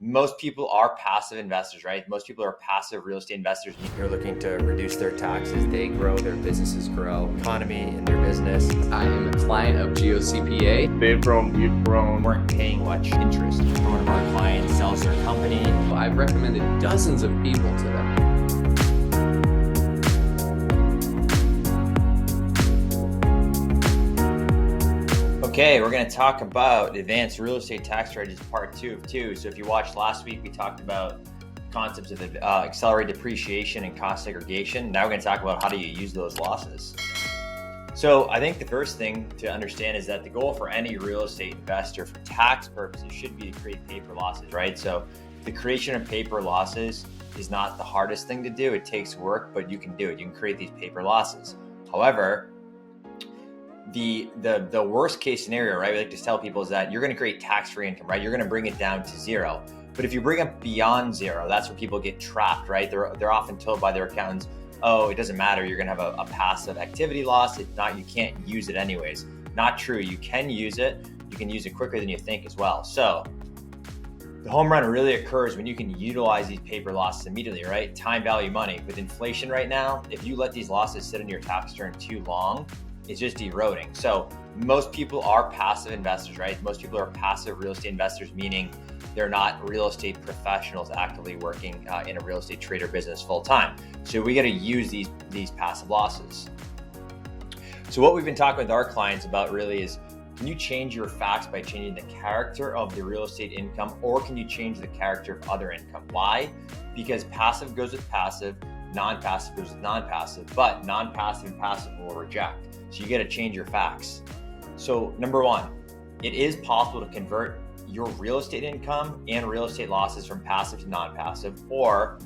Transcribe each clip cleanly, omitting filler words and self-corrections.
most people are passive investors, right? Most people are passive real estate investors. They're looking to reduce their taxes. They grow, their businesses grow, economy in their business. I am a client of GeoCPA. They've grown, we've grown. Weren't paying much interest. One of our clients sells their company. I've recommended dozens of people to them. Okay, we're going to talk about advanced real estate tax strategies part 2 of 2. So if you watched last week, we talked about concepts of accelerated depreciation and cost segregation. Now we're going to talk about how do you use those losses. So I think the first thing to understand is that the goal for any real estate investor for tax purposes should be to create paper losses, right? So the creation of paper losses is not the hardest thing to do. It takes work, but you can do it. You can create these paper losses. However, the worst case scenario, right, we like to tell people is that you're going to create tax-free income, right? You're going to bring it down to zero. But if you bring it beyond zero, that's where people get trapped, right? They're often told by their accountants, oh, it doesn't matter. You're going to have a passive activity loss. It's not, you can't use it anyways. Not true. You can use it. You can use it quicker than you think as well. So the home run really occurs when you can utilize these paper losses immediately, right? Time value money. With inflation right now, if you let these losses sit in your tax return too long, it's just eroding. So most people are passive investors, right? Most people are passive real estate investors, meaning they're not real estate professionals actively working in a real estate trader business full time. So we got to use these passive losses. So what we've been talking with our clients about really is, can you change your facts by changing the character of the real estate income, or can you change the character of other income? Why? Because passive goes with passive, non-passive goes with non-passive, but non-passive and passive will reject. So you got to change your facts. So number one, it is possible to convert your real estate income and real estate losses from passive to non-passive, or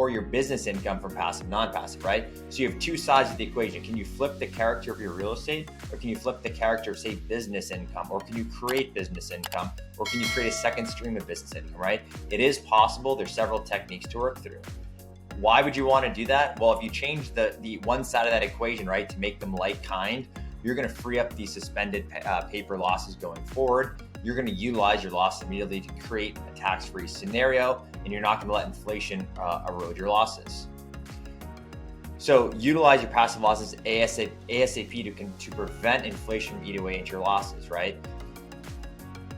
your business income from passive to non-passive, right? So you have two sides of the equation. Can you flip the character of your real estate, or can you flip the character of, say, business income, or can you create business income, or can you create a second stream of business income, right? It is possible. There's several techniques to work through. Why would you want to do that? Well, if you change the one side of that equation, right, to make them like kind, you're going to free up these suspended paper losses going forward. You're going to utilize your loss immediately to create a tax-free scenario, and you're not going to let inflation erode your losses. So utilize your passive losses ASAP to prevent inflation from eating away into your losses, right?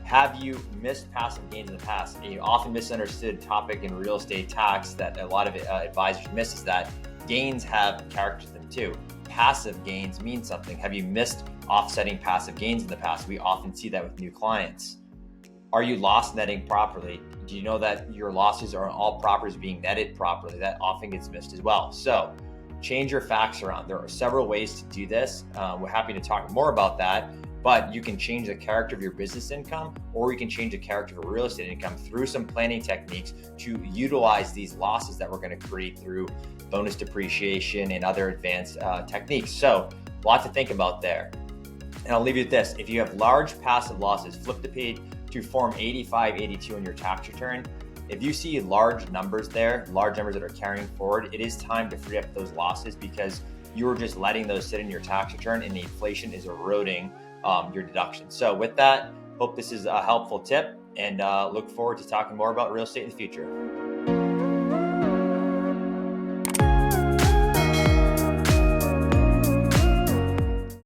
Have you missed passive gains in the past? A often misunderstood topic in real estate tax that a lot of advisors miss is that gains have character to them too. Passive gains mean something. Have you missed offsetting passive gains in the past? We often see that with new clients. Are you loss netting properly? Do you know that your losses are on all properties being netted properly? That often gets missed as well. So change your facts around. There are several ways to do this. We're happy to talk more about that. But you can change the character of your business income, or you can change the character of real estate income through some planning techniques to utilize these losses that we're going to create through bonus depreciation and other advanced techniques. So a lot to think about there. And I'll leave you with this. If you have large passive losses, flip the page to Form 8582 on your tax return. If you see large numbers there, large numbers that are carrying forward, it is time to free up those losses, because you were just letting those sit in your tax return and the inflation is eroding your deduction. So with that, hope this is a helpful tip, and look forward to talking more about real estate in the future.